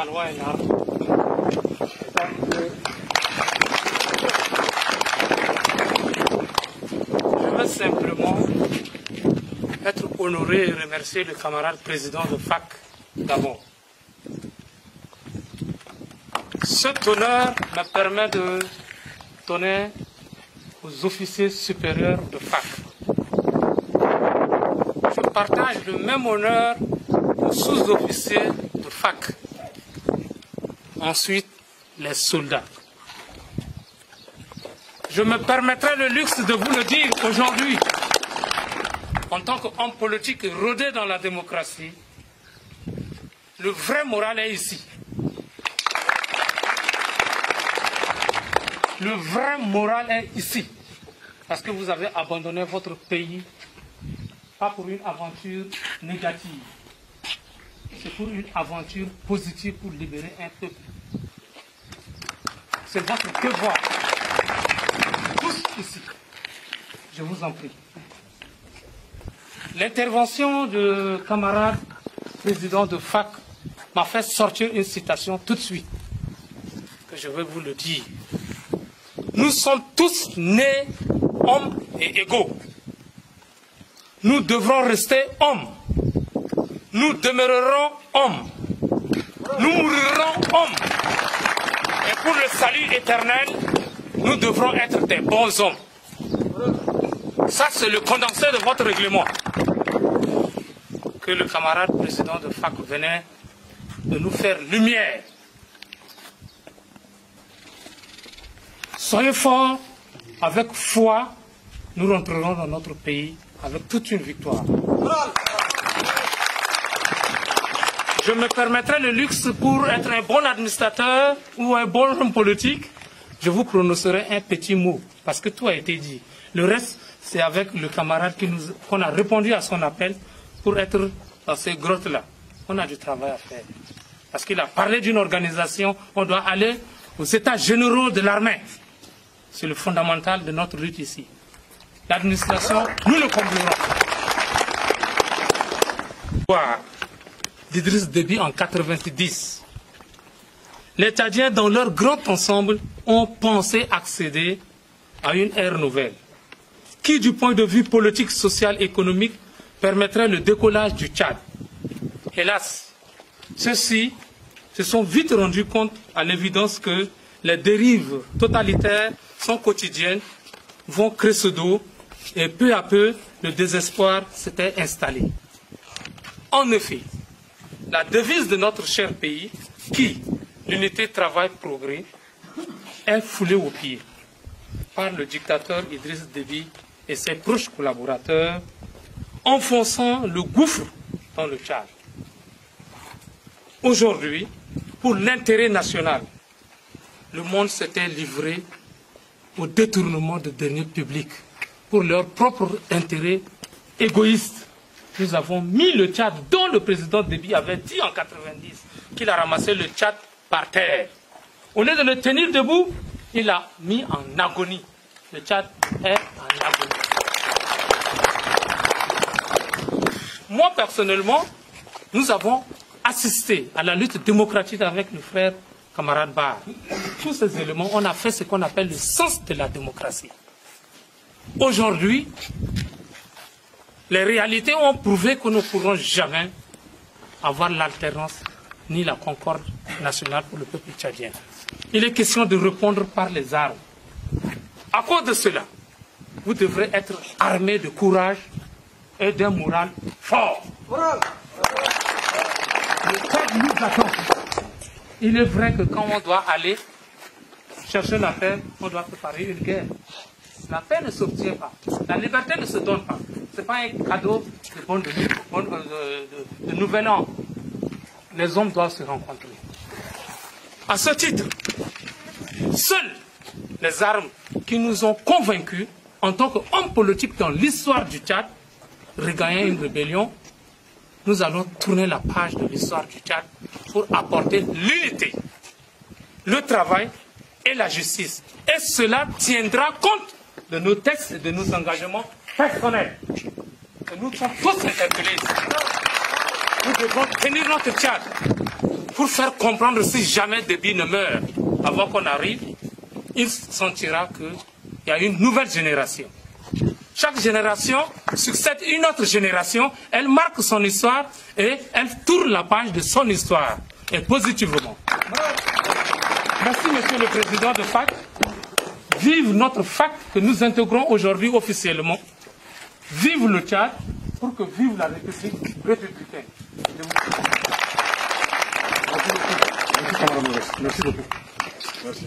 la loi est là. Je veux simplement être honoré et remercier le camarade président de FAC d'abord. Cet honneur me permet de donner aux officiers supérieurs de FAC. Je partage le même honneur aux sous-officiers de FAC. Ensuite, les soldats. Je me permettrai le luxe de vous le dire aujourd'hui, en tant qu'homme politique rodé dans la démocratie, le vrai moral est ici. Le vrai moral est ici. Parce que vous avez abandonné votre pays, pas pour une aventure négative. C'est pour une aventure positive pour libérer un peuple. C'est votre devoir. Tous ici. Je vous en prie. L'intervention du camarade président de FAC m'a fait sortir une citation tout de suite, que je vais vous le dire. Nous sommes tous nés hommes et égaux. Nous devrons rester hommes. Nous demeurerons hommes. Nous mourrons hommes. Et pour le salut éternel, nous devrons être des bons hommes. Ça, c'est le condensé de votre règlement que le camarade président de FAC venait de nous faire lumière. Soyez forts, avec foi, nous rentrerons dans notre pays avec toute une victoire. Je me permettrai le luxe pour être un bon administrateur ou un bon homme politique. Je vous prononcerai un petit mot, parce que tout a été dit. Le reste, c'est avec le camarade qu'on a répondu à son appel pour être dans ces grottes-là. On a du travail à faire. Parce qu'il a parlé d'une organisation, on doit aller aux états généraux de l'armée. C'est le fondamental de notre lutte ici. L'administration, nous le comblerons. D'Idriss Déby en 90. Les Tchadiens, dans leur grand ensemble, ont pensé accéder à une ère nouvelle, qui, du point de vue politique, social, économique, permettrait le décollage du Tchad. Hélas, ceux-ci se sont vite rendus compte à l'évidence que les dérives totalitaires sont quotidiennes, vont crescendo, et peu à peu, le désespoir s'était installé. En effet, la devise de notre cher pays, qui, l'unité travail-progrès, est foulée aux pieds par le dictateur Idriss Déby et ses proches collaborateurs, enfonçant le gouffre dans le Tchad. Aujourd'hui, pour l'intérêt national, le monde s'était livré au détournement de deniers publics pour leur propre intérêt égoïste. Nous avons mis le Tchad, dont le président Déby avait dit en 90 qu'il a ramassé le Tchad par terre. Au lieu de le tenir debout, il l'a mis en agonie. Le Tchad est en agonie. Moi, personnellement, nous avons assisté à la lutte démocratique avec le frère camarade Bar. Tous ces éléments, on a fait ce qu'on appelle le sens de la démocratie. Aujourd'hui, les réalités ont prouvé que nous ne pourrons jamais avoir l'alternance ni la concorde nationale pour le peuple tchadien. Il est question de répondre par les armes. À cause de cela, vous devrez être armés de courage et d'un moral fort. Le Tchad nous attend. Il est vrai que quand on doit aller chercher la paix, on doit préparer une guerre. La paix ne s'obtient pas. La liberté ne se donne pas. Ce n'est pas un cadeau de nouvel an. Les hommes doivent se rencontrer. À ce titre, seules les armes qui nous ont convaincus en tant qu'hommes politiques dans l'histoire du Tchad, regagner une rébellion, nous allons tourner la page de l'histoire du Tchad pour apporter l'unité, le travail et la justice. Et cela tiendra compte de nos textes et de nos engagements personnels. Et nous sommes tous interpellés ici. Nous devons tenir notre Tchad. pour faire comprendre si jamais Déby ne meurt avant qu'on arrive, il sentira qu'il y a une nouvelle génération. Chaque génération succède une autre génération, elle marque son histoire et elle tourne la page de son histoire, et positivement. Merci, Monsieur le Président de FAC. Vive notre FAC que nous intégrons aujourd'hui officiellement. Vive le Tchad, pour que vive la République républicaine. Merci beaucoup. Merci beaucoup. Merci.